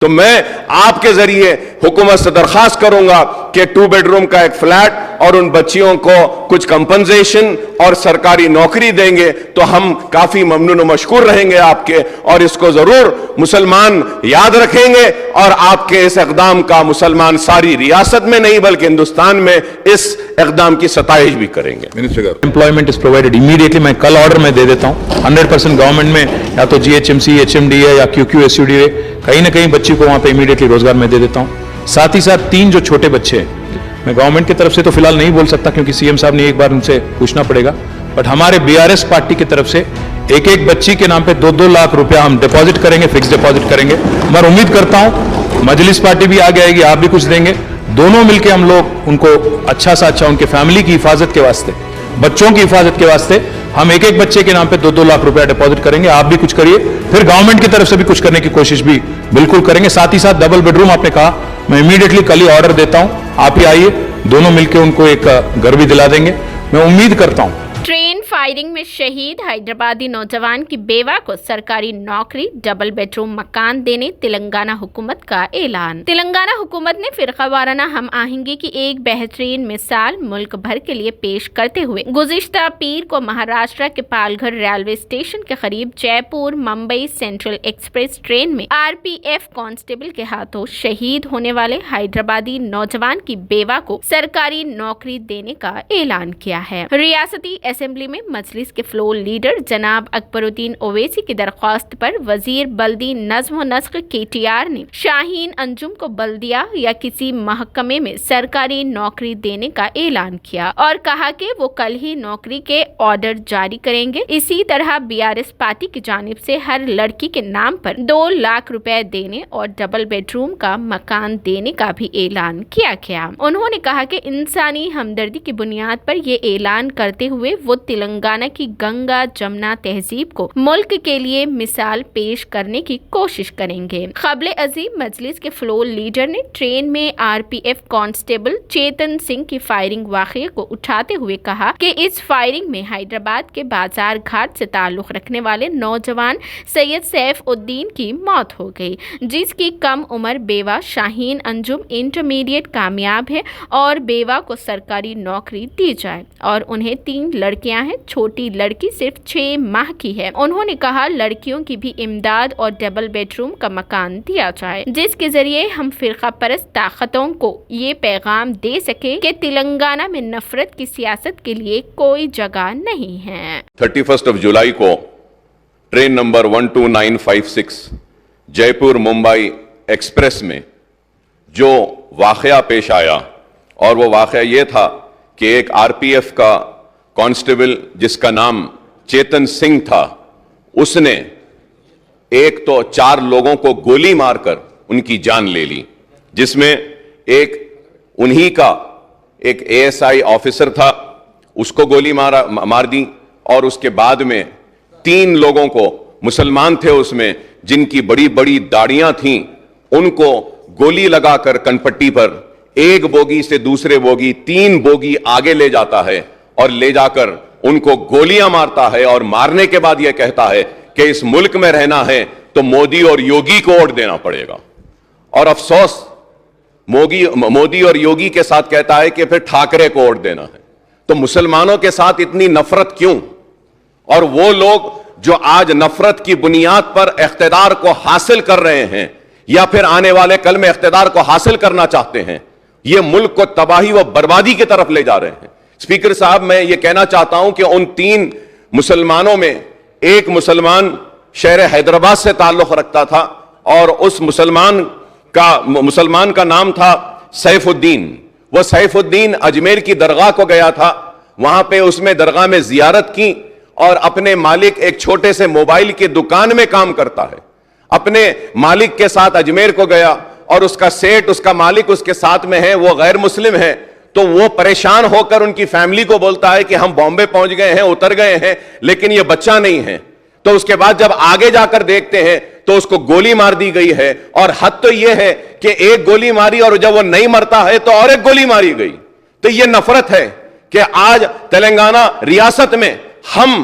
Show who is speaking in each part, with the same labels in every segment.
Speaker 1: تو میں آپ کے ذریعے حکومت سے درخواست کروں گا کہ 2 بیڈروم کا ایک فلیٹ اور ان بچیوں کو کچھ کمپنسیشن اور سرکاری نوکری دیں گے تو ہم کافی ممنون و مشکور رہیں گے آپ کے، اور اس کو ضرور مسلمان یاد رکھیں گے، اور آپ کے اس اقدام کا مسلمان ساری ریاست میں نہیں بلکہ ہندوستان میں اس اقدام کی ستائش بھی کریں گے۔
Speaker 2: امپلائمنٹ از پرووائڈڈ امیڈیٹلی، میں کل آرڈر میں دے دیتا ہوں 100% گورنمنٹ میں، یا تو GHMC HMD ہے یا QQSUD ہے، کہیں نہ کہیں بچی کو وہاں پہ امیڈیٹلی روزگار میں دے دیتا ہوں۔ ساتھ ہی ساتھ 3 جو چھوٹے بچے ہیں، میں گورنمنٹ کی طرف سے تو فی الحال نہیں بول سکتا کیونکہ CM صاحب نے ایک بار ان سے پوچھنا پڑے گا، بٹ ہمارے BRS پارٹی کی طرف سے ایک بچی کے نام پہ 2-2 لاکھ روپیہ ہم ڈیپازٹ کریں گے، فکس ڈیپازٹ کریں گے۔ میں امید کرتا ہوں مجلس پارٹی بھی آگے آئے گی، آپ بھی کچھ دیں گے، دونوں مل کے ہم لوگ ان کو اچھا سا اچھا ان کے فیملی کی حفاظت کے واسطے، بچوں کی حفاظت کے واسطے ہم ایک بچے کے نام پہ 2-2 لاکھ روپیہ ڈیپازٹ کریں گے۔ آپ بھی کچھ کریے، پھر گورنمنٹ کی طرف سے بھی کچھ کرنے کی کوشش بھی بالکل کریں گے۔ ساتھ ہی ساتھ ڈبل بیڈ روم آپ نے کہا، میں امیڈیٹلی کل ہی آرڈر دیتا ہوں، آپ ہی آئیے، دونوں مل کے ان کو ایک گھر بھی دلا دیں گے۔ میں امید کرتا ہوں
Speaker 3: ٹرین فائرنگ میں شہید حیدرآبادی نوجوان کی بیوہ کو سرکاری نوکری، ڈبل بیڈ روم مکان دینے تلنگانہ حکومت کا اعلان۔ تلنگانہ حکومت نے فرقہ وارانہ ہم آہنگی کی ایک بہترین مثال ملک بھر کے لیے پیش کرتے ہوئے گزشتہ پیر کو مہاراشٹر کے پال گھر ریلوے اسٹیشن کے قریب جے پور ممبئی سینٹرل ایکسپریس ٹرین میں RPF کانسٹیبل کے ہاتھوں شہید ہونے والے حیدرآبادی نوجوان کی بیوہ کو سرکاری نوکری دینے کا اعلان کیا ہے۔ ریاستی اسمبلی میں مجلس کے فلور لیڈر جناب اکبر الدین اویسی کی درخواست پر وزیر بلدی نظم و نسق KTR نے شاہین انجم کو بلدیہ یا کسی محکمے میں سرکاری نوکری دینے کا اعلان کیا اور کہا کہ وہ کل ہی نوکری کے آرڈر جاری کریں گے۔ اسی طرح BRS پارٹی کی جانب سے ہر لڑکی کے نام پر 2 لاکھ روپے دینے اور ڈبل بیڈ روم کا مکان دینے کا بھی اعلان کیا گیا۔ انہوں نے کہا کہ انسانی ہمدردی کی بنیاد پر یہ اعلان کرتے ہوئے وہ تلنگانہ کی گنگا جمنا تہذیب کو ملک کے لیے مثال پیش کرنے کی کوشش کریں گے۔ قبل ازیں مجلس کے فلور لیڈر نے ٹرین میں RPF کانسٹیبل چیتن سنگھ کی فائرنگ واقعے کو اٹھاتے ہوئے کہا کہ اس فائرنگ میں حیدرآباد کے بازار گھاٹ سے تعلق رکھنے والے نوجوان سید سیف الدین کی موت ہو گئی، جس کی کم عمر بیوہ شاہین انجم انٹرمیڈیٹ کامیاب ہے اور بیوہ کو سرکاری نوکری دی جائے، اور انہیں 3 لڑکیاں ہیں، چھوٹی لڑکی صرف 6 ماہ کی ہے۔ انہوں نے کہا لڑکیوں کی بھی امداد اور ڈبل بیڈ روم کا مکان دیا جائے، جس کے ذریعے ہم فرقہ پرست طاقتوں کو یہ پیغام دے سکے کہ تلنگانہ میں نفرت کی سیاست کے لیے کوئی جگہ نہیں ہے۔
Speaker 1: 31 جولائی کو ٹرین نمبر 12956 جے پور ممبئی ایکسپریس میں جو واقعہ پیش آیا، اور وہ واقعہ یہ تھا کہ ایک RPF کا کانسٹیبل جس کا نام چیتن سنگھ تھا، اس نے ایک تو 4 لوگوں کو گولی مار کر ان کی جان لے لی، جس میں ایک انہی کا ایک ASI آفیسر تھا، اس کو گولی مار دی، اور اس کے بعد میں 3 لوگوں کو، مسلمان تھے اس میں، جن کی بڑی بڑی داڑیاں تھیں، ان کو گولی لگا کر کنپٹی پر ایک بوگی سے دوسرے بوگی 3 بوگی آگے لے جاتا ہے اور لے جا کر ان کو گولیاں مارتا ہے، اور مارنے کے بعد یہ کہتا ہے کہ اس ملک میں رہنا ہے تو مودی اور یوگی کو ووٹ دینا پڑے گا، اور افسوس مودی اور یوگی کے ساتھ کہتا ہے کہ پھر ٹھاکرے کو ووٹ دینا ہے۔ تو مسلمانوں کے ساتھ اتنی نفرت کیوں؟ اور وہ لوگ جو آج نفرت کی بنیاد پر اقتدار کو حاصل کر رہے ہیں یا پھر آنے والے کل میں اقتدار کو حاصل کرنا چاہتے ہیں، یہ ملک کو تباہی و بربادی کی طرف لے جا رہے ہیں۔ اسپیکر صاحب، میں یہ کہنا چاہتا ہوں کہ ان 3 مسلمانوں میں ایک مسلمان شہر حیدرآباد سے تعلق رکھتا تھا، اور اس مسلمان کا نام تھا سیف الدین۔ وہ سیف الدین اجمیر کی درگاہ کو گیا تھا، وہاں پہ اس میں درگاہ میں زیارت کی، اور اپنے مالک ایک چھوٹے سے موبائل کی دکان میں کام کرتا ہے، اپنے مالک کے ساتھ اجمیر کو گیا، اور اس کا سیٹ، اس کا مالک اس کے ساتھ میں ہے، وہ غیر مسلم ہے، تو وہ پریشان ہو کر ان کی فیملی کو بولتا ہے کہ ہم بامبے پہنچ گئے ہیں، اتر گئے ہیں، لیکن یہ بچہ نہیں ہے۔ تو اس کے بعد جب آگے جا کر دیکھتے ہیں تو اس کو گولی مار دی گئی ہے، اور حد تو یہ ہے کہ ایک گولی ماری اور جب وہ نہیں مرتا ہے تو اور ایک گولی ماری گئی۔ تو یہ نفرت ہے کہ آج تلنگانہ ریاست میں ہم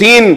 Speaker 1: 3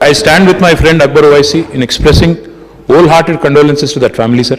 Speaker 2: I stand with my friend Akbar Owaisi in expressing wholehearted condolences to that family, sir.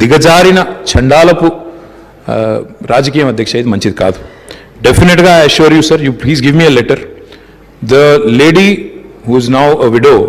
Speaker 2: దిగజారిన చండాలపు రాజకీయం అధ్యక్ష, ఇది మంచిది కాదు. డెఫినెట్ గా I assure you sir, you please give me a letter. The lady who is now a widow,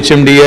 Speaker 2: HMDA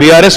Speaker 2: BRS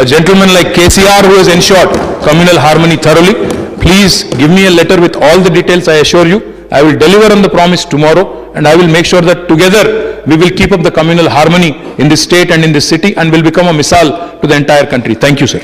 Speaker 2: a gentleman like KCR who has ensured communal harmony thoroughly. Please give me a letter with all the details. I assure you, I will deliver on the promise tomorrow, and I will make sure that together we will keep up the communal harmony in this state and in this city, and will become a misal to the entire country. Thank you, sir.